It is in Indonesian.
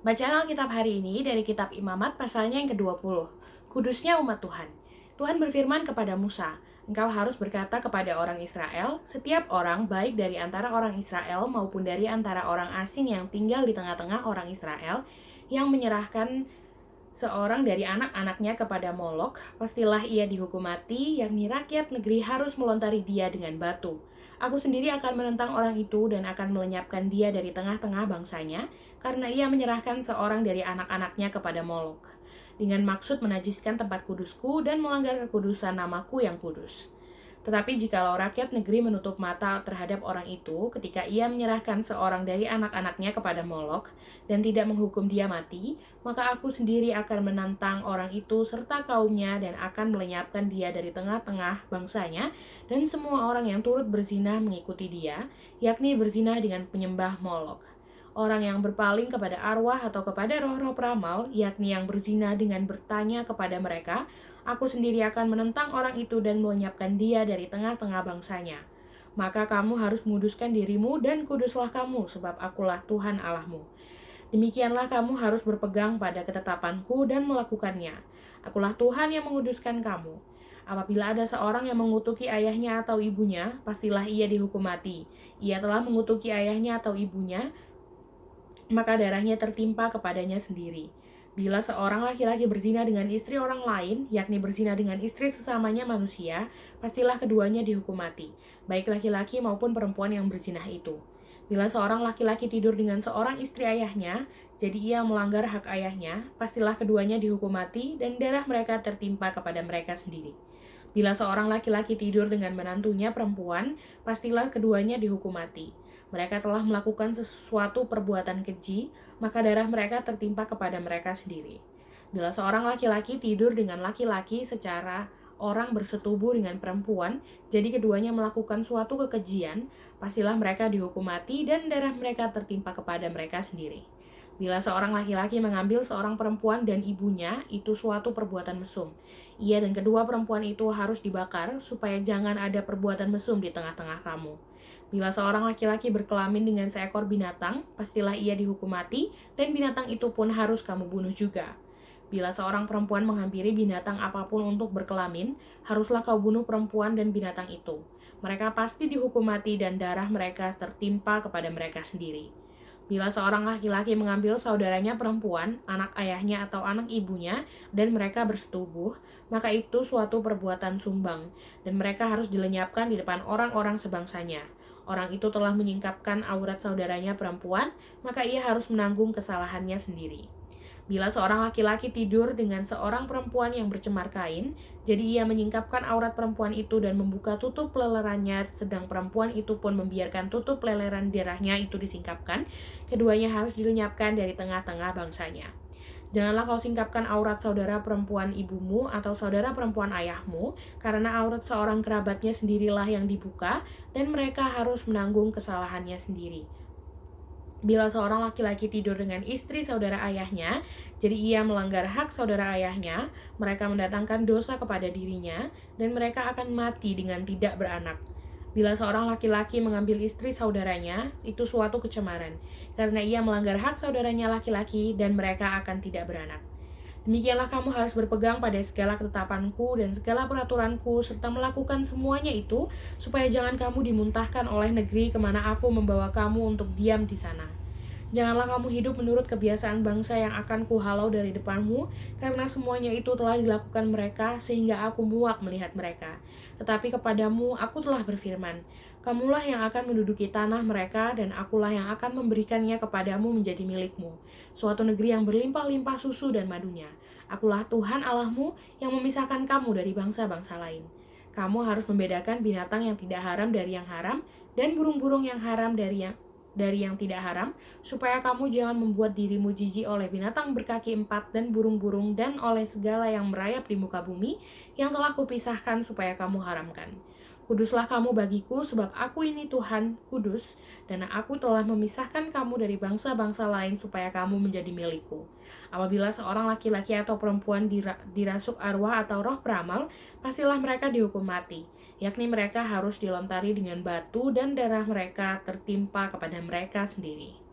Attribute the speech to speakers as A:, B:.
A: Bacaan Alkitab hari ini dari kitab Imamat pasalnya yang ke-20. Kudusnya umat Tuhan. Tuhan berfirman kepada Musa, "Engkau harus berkata kepada orang Israel, setiap orang baik dari antara orang Israel maupun dari antara orang asing yang tinggal di tengah-tengah orang Israel, yang menyerahkan seorang dari anak-anaknya kepada Molok, pastilah ia dihukum mati, yakni rakyat negeri harus melontari dia dengan batu. Aku sendiri akan menentang orang itu dan akan melenyapkan dia dari tengah-tengah bangsanya, karena ia menyerahkan seorang dari anak-anaknya kepada Molok, dengan maksud menajiskan tempat kudusku dan melanggar kekudusan namaku yang kudus. Tetapi jikalau rakyat negeri menutup mata terhadap orang itu ketika ia menyerahkan seorang dari anak-anaknya kepada Molok dan tidak menghukum dia mati, maka aku sendiri akan menantang orang itu serta kaumnya dan akan melenyapkan dia dari tengah-tengah bangsanya, dan semua orang yang turut berzina mengikuti dia, yakni berzina dengan penyembah Molok. Orang yang berpaling kepada arwah atau kepada roh-roh peramal, yakni yang berzina dengan bertanya kepada mereka, aku sendiri akan menentang orang itu dan melenyapkan dia dari tengah-tengah bangsanya. Maka kamu harus menguduskan dirimu dan kuduslah kamu, sebab akulah Tuhan Allahmu. Demikianlah kamu harus berpegang pada ketetapanku dan melakukannya. Akulah Tuhan yang menguduskan kamu. Apabila ada seorang yang mengutuki ayahnya atau ibunya, pastilah ia dihukum mati. Ia telah mengutuki ayahnya atau ibunya, maka darahnya tertimpa kepadanya sendiri. Bila seorang laki-laki berzina dengan istri orang lain, yakni berzina dengan istri sesamanya manusia, pastilah keduanya dihukum mati, baik laki-laki maupun perempuan yang berzina itu. Bila seorang laki-laki tidur dengan seorang istri ayahnya, jadi ia melanggar hak ayahnya, pastilah keduanya dihukum mati dan darah mereka tertimpa kepada mereka sendiri. Bila seorang laki-laki tidur dengan menantunya perempuan, pastilah keduanya dihukum mati. Mereka telah melakukan sesuatu perbuatan keji, maka darah mereka tertimpa kepada mereka sendiri. Bila seorang laki-laki tidur dengan laki-laki secara orang bersetubuh dengan perempuan, jadi keduanya melakukan suatu kekejian, pastilah mereka dihukum mati dan darah mereka tertimpa kepada mereka sendiri. Bila seorang laki-laki mengambil seorang perempuan dan ibunya, itu suatu perbuatan mesum. Ia dan kedua perempuan itu harus dibakar, supaya jangan ada perbuatan mesum di tengah-tengah kamu. Bila seorang laki-laki berkelamin dengan seekor binatang, pastilah ia dihukum mati, dan binatang itu pun harus kamu bunuh juga. Bila seorang perempuan menghampiri binatang apapun untuk berkelamin, haruslah kau bunuh perempuan dan binatang itu. Mereka pasti dihukum mati dan darah mereka tertimpa kepada mereka sendiri. Bila seorang laki-laki mengambil saudaranya perempuan, anak ayahnya atau anak ibunya, dan mereka bersetubuh, maka itu suatu perbuatan sumbang, dan mereka harus dilenyapkan di depan orang-orang sebangsanya. Orang itu telah menyingkapkan aurat saudaranya perempuan, maka ia harus menanggung kesalahannya sendiri. Bila seorang laki-laki tidur dengan seorang perempuan yang bercemar kain, jadi ia menyingkapkan aurat perempuan itu dan membuka tutup lelerannya, sedang perempuan itu pun membiarkan tutup leleran darahnya itu disingkapkan, keduanya harus dilenyapkan dari tengah-tengah bangsanya. Janganlah kau singkapkan aurat saudara perempuan ibumu atau saudara perempuan ayahmu, karena aurat seorang kerabatnya sendirilah yang dibuka, dan mereka harus menanggung kesalahannya sendiri. Bila seorang laki-laki tidur dengan istri saudara ayahnya, jadi ia melanggar hak saudara ayahnya, mereka mendatangkan dosa kepada dirinya, dan mereka akan mati dengan tidak beranak. Bila seorang laki-laki mengambil istri saudaranya, itu suatu kecemaran, karena ia melanggar hak saudaranya laki-laki, dan mereka akan tidak beranak. Demikianlah kamu harus berpegang pada segala ketetapanku dan segala peraturanku, serta melakukan semuanya itu, supaya jangan kamu dimuntahkan oleh negeri kemana aku membawa kamu untuk diam di sana. Janganlah kamu hidup menurut kebiasaan bangsa yang akan kuhalau dari depanmu, karena semuanya itu telah dilakukan mereka, sehingga aku muak melihat mereka. Tetapi kepadamu aku telah berfirman, kamulah yang akan menduduki tanah mereka, dan akulah yang akan memberikannya kepadamu menjadi milikmu, suatu negeri yang berlimpah-limpah susu dan madunya. Akulah Tuhan Allahmu yang memisahkan kamu dari bangsa-bangsa lain. Kamu harus membedakan binatang yang tidak haram dari yang haram, dan burung-burung yang haram dari yang tidak haram, supaya kamu jangan membuat dirimu jijik oleh binatang berkaki 4 dan burung-burung, dan oleh segala yang merayap di muka bumi, yang telah kupisahkan supaya kamu haramkan. Kuduslah kamu bagiku, sebab aku ini Tuhan, kudus, dan aku telah memisahkan kamu dari bangsa-bangsa lain supaya kamu menjadi milikku. Apabila seorang laki-laki atau perempuan dirasuk arwah atau roh peramal, pastilah mereka dihukum mati, yakni mereka harus dilontari dengan batu dan darah mereka tertimpa kepada mereka sendiri.